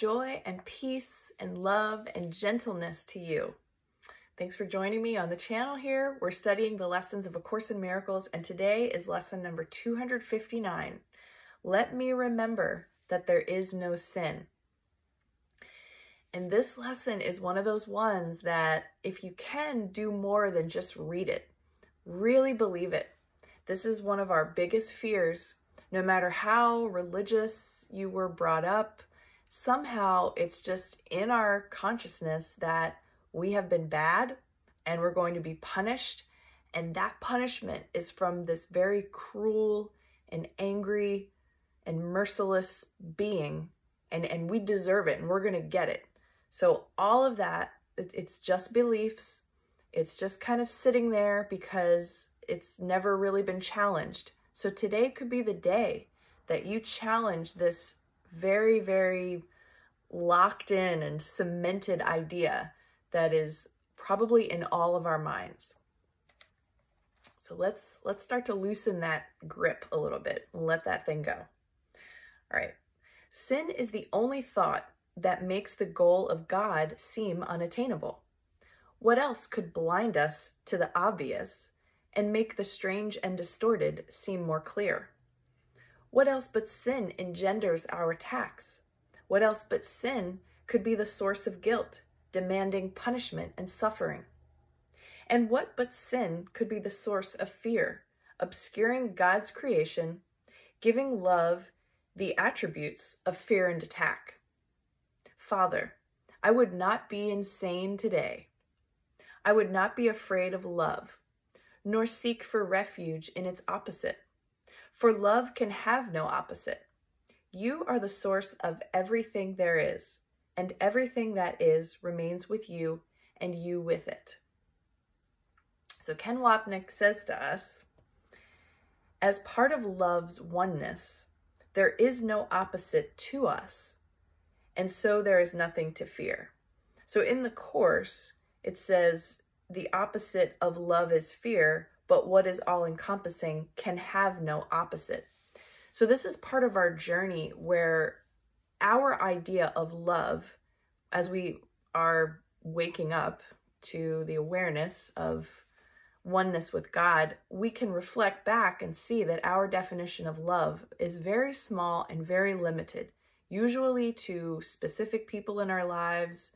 joy and peace and love and gentleness to you. Thanks for joining me on the channel here. We're studying the lessons of A Course in Miracles, and today is lesson number 259. Let me remember that there is no sin. And this lesson is one of those ones that if you can do more than just read it, really believe it. This is one of our biggest fears. No matter how religious you were brought up, somehow it's just in our consciousness that we have been bad and we're going to be punished. And that punishment is from this very cruel and angry and merciless being. And we deserve it and we're going to get it. So all of that, it's just beliefs. It's just kind of sitting there because it's never really been challenged. So today could be the day that you challenge this very, very locked in and cemented idea that is probably in all of our minds. So let's start to loosen that grip a little bit and let that thing go. All right. Sin is the only thought that makes the goal of God seem unattainable. What else could blind us to the obvious and make the strange and distorted seem more clear? What else but sin engenders our attacks? What else but sin could be the source of guilt, demanding punishment and suffering? And what but sin could be the source of fear, obscuring God's creation, giving love the attributes of fear and attack? Father, I would not be insane today. I would not be afraid of love, nor seek for refuge in its opposite. For love can have no opposite. You are the source of everything there is, and everything that is remains with you, and you with it. So Ken Wapnick says to us, as part of love's oneness, there is no opposite to us, and so there is nothing to fear. So in the Course, it says the opposite of love is fear, but what is all-encompassing can have no opposite. So this is part of our journey where our idea of love, as we are waking up to the awareness of oneness with God, we can reflect back and see that our definition of love is very small and very limited, usually to specific people in our lives,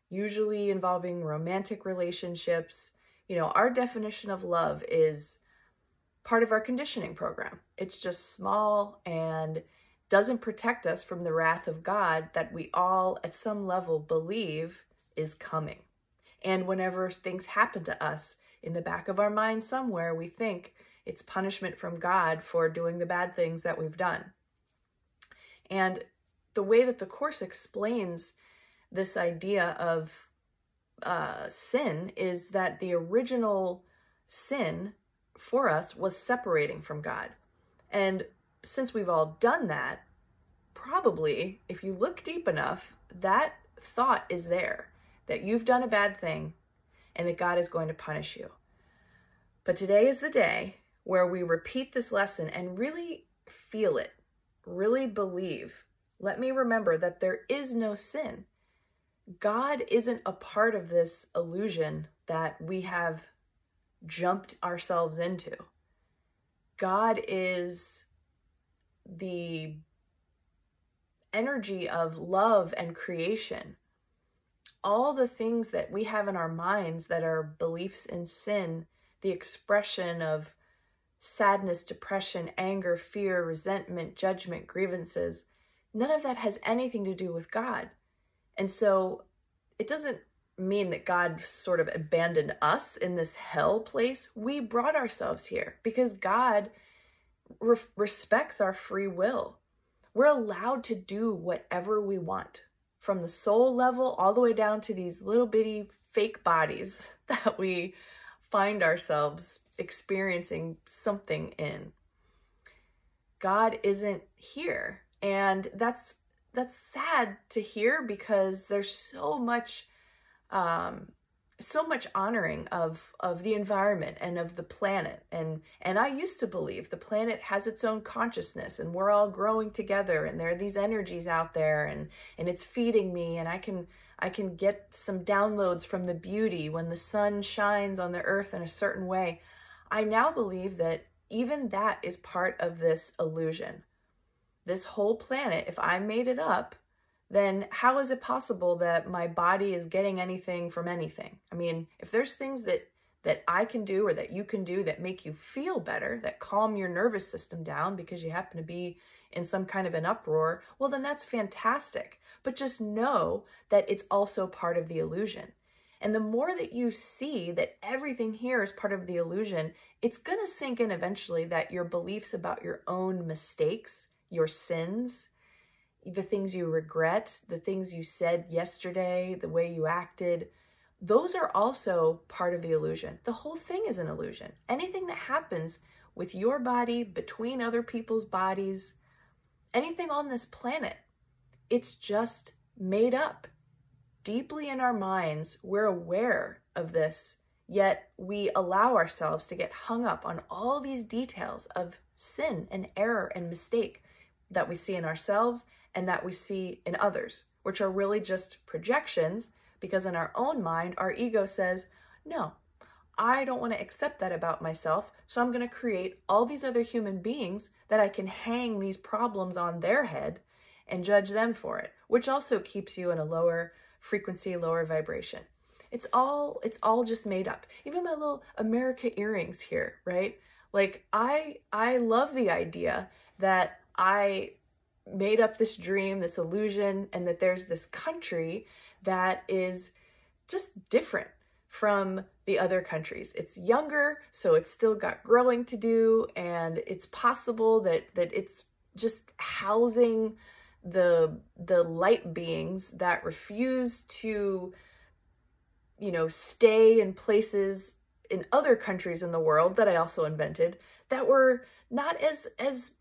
usually involving romantic relationships. You know, our definition of love is part of our conditioning program. It's just small and doesn't protect us from the wrath of God that we all at some level believe is coming. And whenever things happen to us, in the back of our mind somewhere, we think it's punishment from God for doing the bad things that we've done. And the way that the Course explains this idea of sin is that the original sin for us was separating from God. And since we've all done that, probably if you look deep enough, that thought is there, that you've done a bad thing and that God is going to punish you. But today is the day where we repeat this lesson and really feel it, really believe. Let me remember that there is no sin. God isn't a part of this illusion that we have jumped ourselves into. God is the energy of love and creation. All the things that we have in our minds that are beliefs in sin, the expression of sadness, depression, anger, fear, resentment, judgment, grievances, none of that has anything to do with God. And so it doesn't mean that God sort of abandoned us in this hell place. We brought ourselves here because God respects our free will. We're allowed to do whatever we want, from the soul level all the way down to these little bitty fake bodies that we find ourselves experiencing something in. God isn't here. And that's sad to hear because there's so much so much honoring of the environment and of the planet. And I used to believe the planet has its own consciousness and we're all growing together and there are these energies out there and it's feeding me, and I can get some downloads from the beauty when the sun shines on the earth in a certain way. I now believe that even that is part of this illusion. This whole planet, if I made it up, then how is it possible that my body is getting anything from anything? I mean, if there's things that I can do or that you can do that make you feel better, that calm your nervous system down because you happen to be in some kind of an uproar, well, then that's fantastic. But just know that it's also part of the illusion. And the more that you see that everything here is part of the illusion, it's going to sink in eventually that your beliefs about your own mistakes, your sins, the things you regret, the things you said yesterday, the way you acted, those are also part of the illusion. The whole thing is an illusion. Anything that happens with your body, between other people's bodies, anything on this planet, it's just made up. Deeply in our minds, we're aware of this, yet we allow ourselves to get hung up on all these details of sin and error and mistake that we see in ourselves and that we see in others, which are really just projections, because in our own mind, our ego says, no, I don't want to accept that about myself, so I'm going to create all these other human beings that I can hang these problems on their head and judge them for it, which also keeps you in a lower frequency, lower vibration. It's all just made up. Even my little America earrings here, right? Like I love the idea that I made up this dream, this illusion, and that there's this country that is just different from the other countries. It's younger, so it's still got growing to do, and it's possible that it's just housing the light beings that refuse to, you know, stay in places in other countries in the world that I also invented that were not as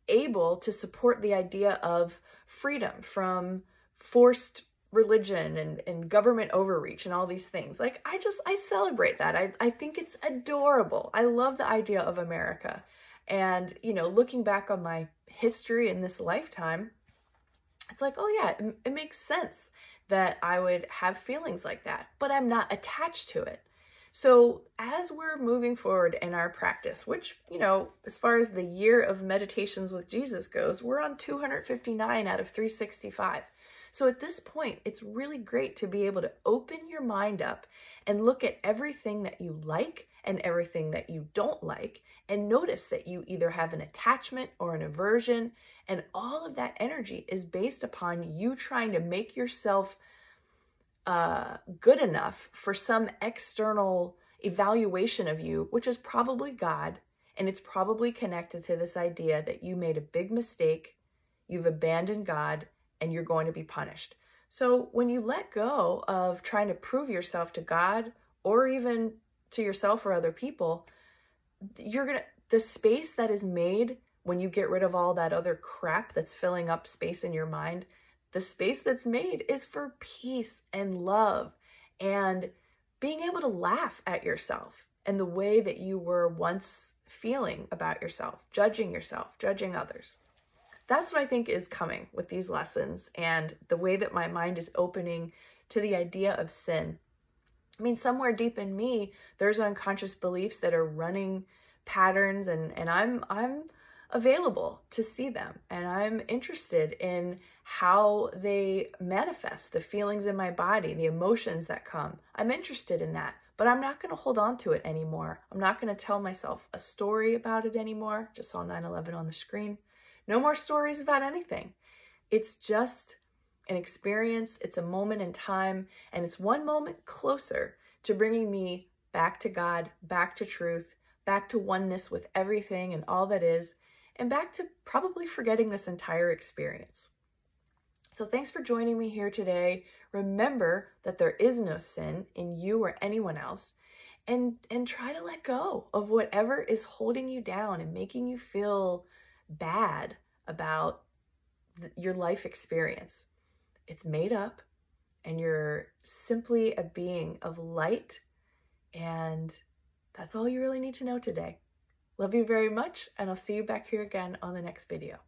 able to support the idea of freedom from forced religion and government overreach and all these things. Like, I celebrate that. I think it's adorable. I love the idea of America. And, you know, looking back on my history in this lifetime, it's like, oh yeah, it makes sense that I would have feelings like that, but I'm not attached to it. So as we're moving forward in our practice, which, you know, as far as the year of meditations with Jesus goes, we're on 259 out of 365. So at this point, it's really great to be able to open your mind up and look at everything that you like and everything that you don't like, and notice that you either have an attachment or an aversion, and all of that energy is based upon you trying to make yourself good enough for some external evaluation of you, which is probably God, and it's probably connected to this idea that you made a big mistake, you've abandoned God, and you're going to be punished. So when you let go of trying to prove yourself to God or even to yourself or other people, the space that is made when you get rid of all that other crap that's filling up space in your mind, the space that's made is for peace and love and being able to laugh at yourself and the way that you were once feeling about yourself, judging others. That's what I think is coming with these lessons, and the way that my mind is opening to the idea of sin. I mean, somewhere deep in me, there's unconscious beliefs that are running patterns, and I'm available to see them, and I'm interested in how they manifest, the feelings in my body, the emotions that come. I'm interested in that, but I'm not going to hold on to it anymore. I'm not going to tell myself a story about it anymore. Just saw 9/11 on the screen. No more stories about anything. It's just an experience. It's a moment in time, and it's one moment closer to bringing me back to God, back to truth, back to oneness with everything and all that is, and back to probably forgetting this entire experience. So thanks for joining me here today. Remember that there is no sin in you or anyone else, and try to let go of whatever is holding you down and making you feel bad about your life experience. It's made up. and you're simply a being of light, and that's all you really need to know today. Love you very much, and I'll see you back here again on the next video.